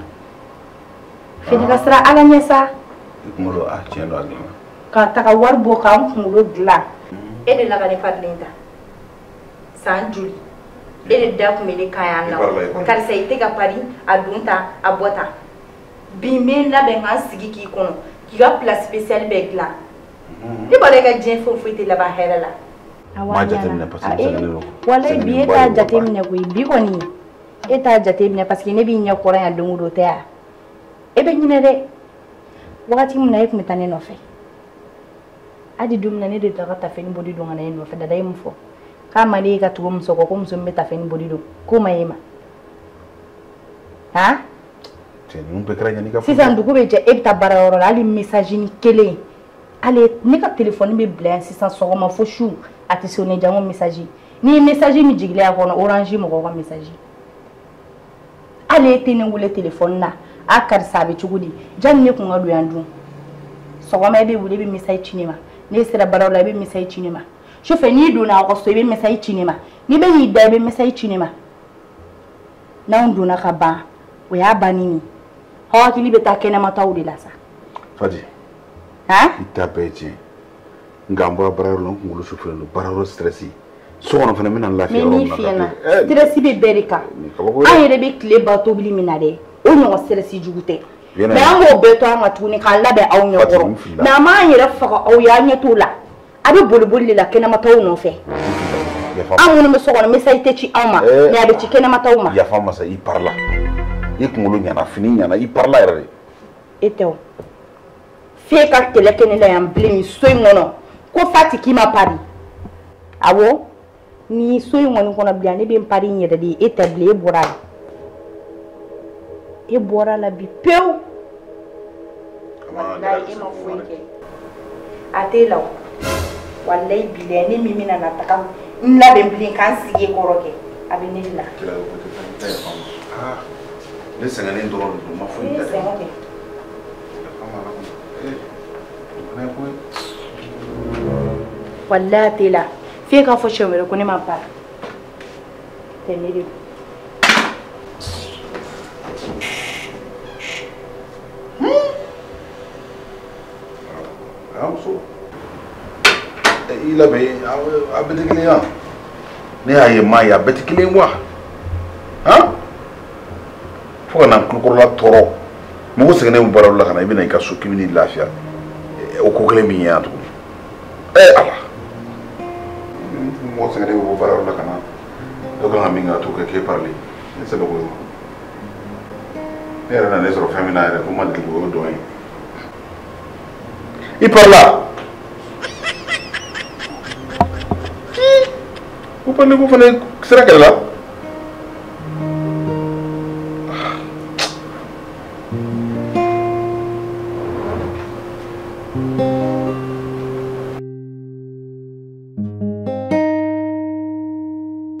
Fini ka sira ala nyesa. Kulo a tiendo agima. Ka taka warbo ka nkulo gla. Ede la gane farlinda. San juli. Ede da ku mele kaya na. Kar sai tega pari adunta abota. Bi men la ben han sigi ki kono. Ki ga place spéciale be gla. Ni bale ka jin fo fo te la ba hera la. Ma jatemine parce que c'est wala bi eta jatemine ko bi koni eta jatemine parce que ne bi nya koran ya dungudo te ya e be nyine de wakati mun na yekumi tane no fe adi dum na ne de ta ta fe ni bodi do ngana no fe da dai mfo kama ni ka tuwo msoko ko mso mbeta fe ni bodi do ko mayema ha c'est un peu craignant ni ka sisa ndugu be je ebta bara oro ali message ni kele ale ne ka téléphone be blanc 600 ma fo chou attentionné jango message ni message mi jigle ya kono orange mo ko message ale tene wule téléphone na akar sabe chugudi janne ko ngadu yandu so ko ma be wule be message chinema ne sira barawla be message chinema shofe ni do na ko so be message chinema ni be ni da be message chinema na ndu na ka ba o ya banini ha ki libe ta kena mata wuli la sa Fadi ha ita beje ngamba barawlo ngulu shofe no barawlo stressi so on fana mina lafiya ro na stressi be berika ayere be kle bato bili minade o nyo stressi jugute mais ango beto anga tuni kan labe aw nyoro na ma yere faka aw ya nyeto la abi boliboli la kena mata no fe amono me so ko me sayte ci ama ne abi ci kena mata ma ya fama sa i parla i kungulu nyana fini nyana i parla yere eto fe ka tele kene la yam blimi soy ngono ko fati ki ma pari awo ni soy ngono kono biane be pari nyede di établi e bora la bi pew wallahi e ma fuike atela wallahi bilene mimina na taka nla be blin kan sige koroke abenilla ah lesa ngane ndoro ma fuike wallahi tela fi ka fo shewere ko ne ma pa teniri muso i labɛn a bɛɛ tɛ kelen ya ne y'a ye maa ye a bɛɛ tɛ kelen wa han fo ka na kulukɔrɔla tɔɔrɔ mɔgɔ sɛgɛnnen baaraw la ka na i bɛna i ka so k'i bɛ n'i lafiya o ko kelen min ye yan tuguni ala mɔgɔ sɛgɛnnen bɔ baaraw la ka na dɔ kan ka min k'a to k'e parili ne tɛ se ka bɔ yen ne yɛrɛ nana ne sɔrɔ fɛn min na yɛrɛ ko n ma deli o ye dɔn ye i parila ko parili ko fana sira kɛlɛ la